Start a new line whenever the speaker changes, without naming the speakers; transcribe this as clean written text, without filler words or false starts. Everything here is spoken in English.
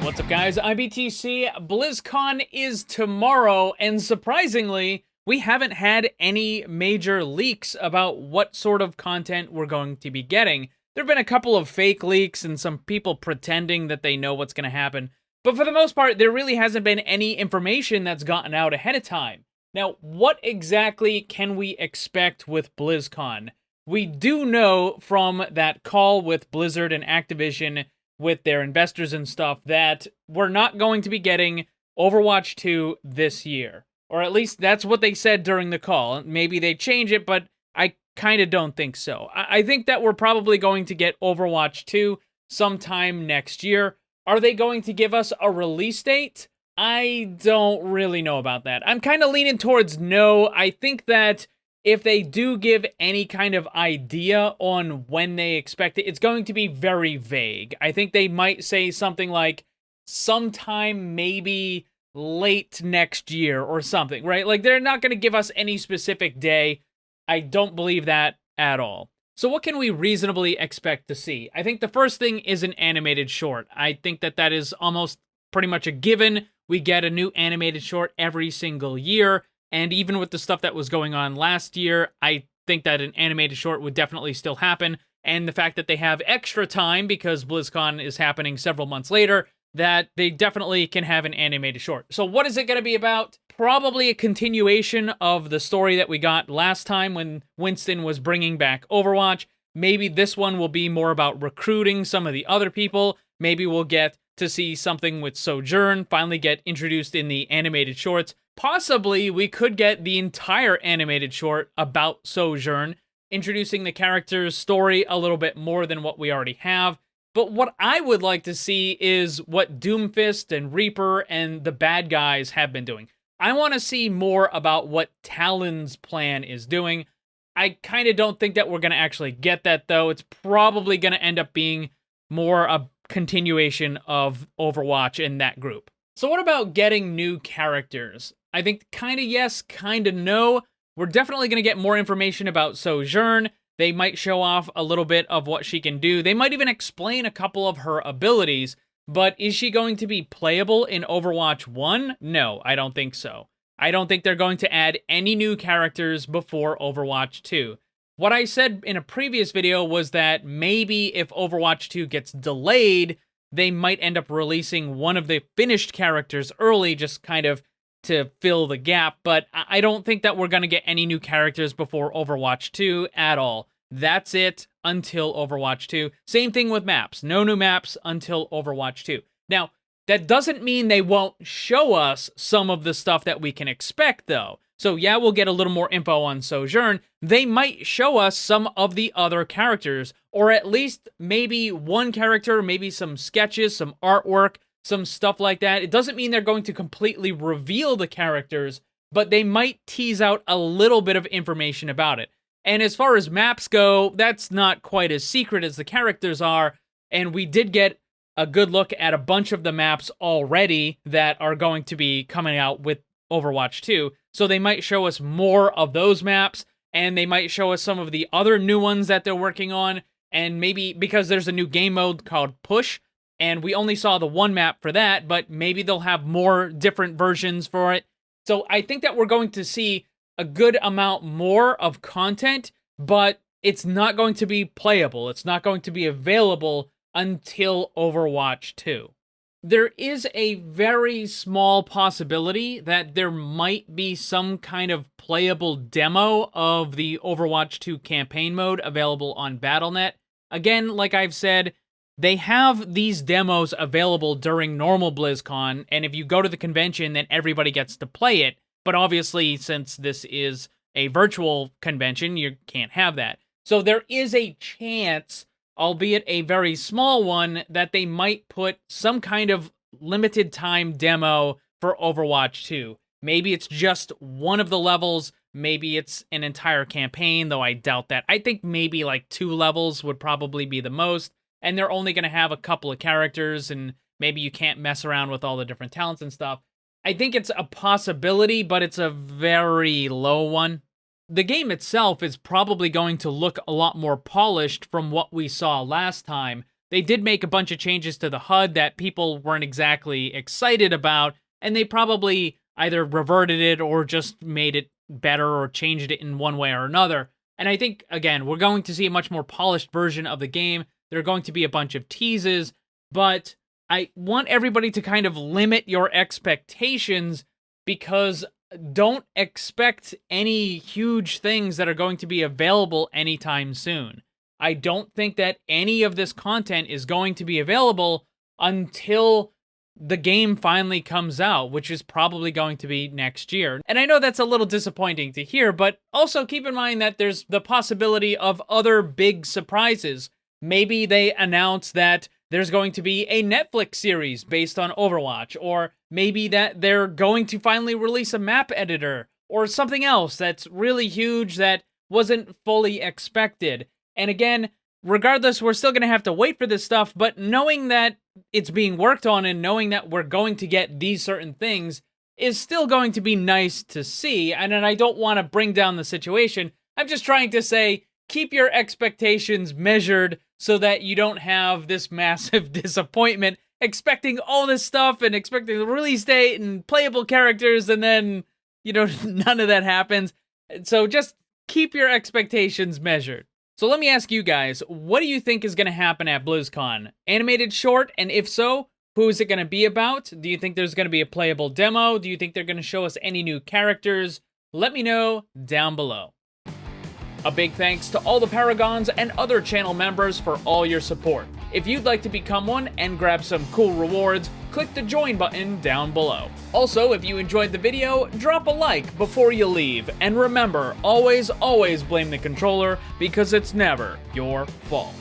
What's up, guys? I'm BTC. BlizzCon is tomorrow, and surprisingly, we haven't had any major leaks about what sort of content we're going to be getting. There have been a couple of fake leaks and some people pretending that they know what's going to happen, but for the most part, there really hasn't been any information that's gotten out ahead of time. Now, what exactly can we expect with BlizzCon? We do know from that call with Blizzard and Activision with their investors and stuff that we're not going to be getting Overwatch 2 this year. Or at least that's what they said during the call. Maybe they change it, but I kind of don't think so. I think that we're probably going to get Overwatch 2 sometime next year. Are they going to give us a release date? I don't really know about that. I'm kind of leaning towards no. I think that if they do give any kind of idea on when they expect it, it's going to be very vague. I think they might say something like sometime maybe late next year or something, right? Like, they're not going to give us any specific day. I don't believe that at all. So what can we reasonably expect to see? I think the first thing is an animated short. I think that that is almost pretty much a given. We get a new animated short every single year. And even with the stuff that was going on last year, I think that an animated short would definitely still happen. And the fact that they have extra time because BlizzCon is happening several months later, that they definitely can have an animated short. So what is it going to be about? Probably a continuation of the story that we got last time when Winston was bringing back Overwatch. Maybe this one will be more about recruiting some of the other people. Maybe we'll get to see something with Sojourn finally get introduced in the animated shorts. Possibly, we could get the entire animated short about Sojourn, introducing the character's story a little bit more than what we already have. But what I would like to see is what Doomfist and Reaper and the bad guys have been doing. I want to see more about what Talon's plan is doing. I kind of don't think that we're going to actually get that, though. It's probably going to end up being more a continuation of Overwatch in that group. So what about getting new characters? I think kind of yes, kind of no. We're definitely going to get more information about Sojourn. They might show off a little bit of what she can do. They might even explain a couple of her abilities. But is she going to be playable in Overwatch 1? No, I don't think so. I don't think they're going to add any new characters before Overwatch 2. What I said in a previous video was that maybe if Overwatch 2 gets delayed, they might end up releasing one of the finished characters early, just kind of to fill the gap, but I don't think that we're going to get any new characters before Overwatch 2 at all. That's it until Overwatch 2. Same thing with maps. No new maps until Overwatch 2. Now, that doesn't mean they won't show us some of the stuff that we can expect, though. So yeah, we'll get a little more info on Sojourn. They might show us some of the other characters, or at least maybe one character, maybe some sketches, some artwork, some stuff like that. It doesn't mean they're going to completely reveal the characters, but they might tease out a little bit of information about it. And as far as maps go, that's not quite as secret as the characters are, and we did get a good look at a bunch of the maps already that are going to be coming out with Overwatch 2, so they might show us more of those maps, and they might show us some of the other new ones that they're working on, and maybe because there's a new game mode called Push, and we only saw the one map for that, but maybe they'll have more different versions for it. So I think that we're going to see a good amount more of content, but it's not going to be playable. It's not going to be available until Overwatch 2. There is a very small possibility that there might be some kind of playable demo of the Overwatch 2 campaign mode available on Battle.net. Again, like I've said, they have these demos available during normal BlizzCon, and if you go to the convention, then everybody gets to play it. But obviously, since this is a virtual convention, you can't have that. So there is a chance, albeit a very small one, that they might put some kind of limited time demo for Overwatch 2. Maybe it's just one of the levels, maybe it's an entire campaign, though I doubt that. I think maybe like 2 levels would probably be the most. And they're only going to have a couple of characters, and maybe you can't mess around with all the different talents and stuff. I think it's a possibility, but it's a very low one. The game itself is probably going to look a lot more polished from what we saw last time, they did make a bunch of changes to the HUD that people weren't exactly excited about, and they probably either reverted it or just made it better or changed it in one way or another. And I think, again, we're going to see a much more polished version of the game. There are going to be a bunch of teases, but I want everybody to kind of limit your expectations, because don't expect any huge things that are going to be available anytime soon. I don't think that any of this content is going to be available until the game finally comes out, which is probably going to be next year. And I know that's a little disappointing to hear, but also keep in mind that there's the possibility of other big surprises. Maybe they announce that there's going to be a Netflix series based on Overwatch, or maybe that they're going to finally release a map editor, or something else that's really huge that wasn't fully expected. And again, regardless, we're still going to have to wait for this stuff, but knowing that it's being worked on and knowing that we're going to get these certain things is still going to be nice to see. And then I don't want to bring down the situation. I'm just trying to say, keep your expectations measured so that you don't have this massive disappointment expecting all this stuff and expecting the release date and playable characters, and then, you know, none of that happens. So just keep your expectations measured. So let me ask you guys, what do you think is going to happen at BlizzCon? Animated short? And if so, who is it going to be about? Do you think there's going to be a playable demo? Do you think they're going to show us any new characters? Let me know down below. A big thanks to all the Paragons and other channel members for all your support. If you'd like to become one and grab some cool rewards, click the join button down below. Also, if you enjoyed the video, drop a like before you leave. And remember, always blame the controller, because it's never your fault.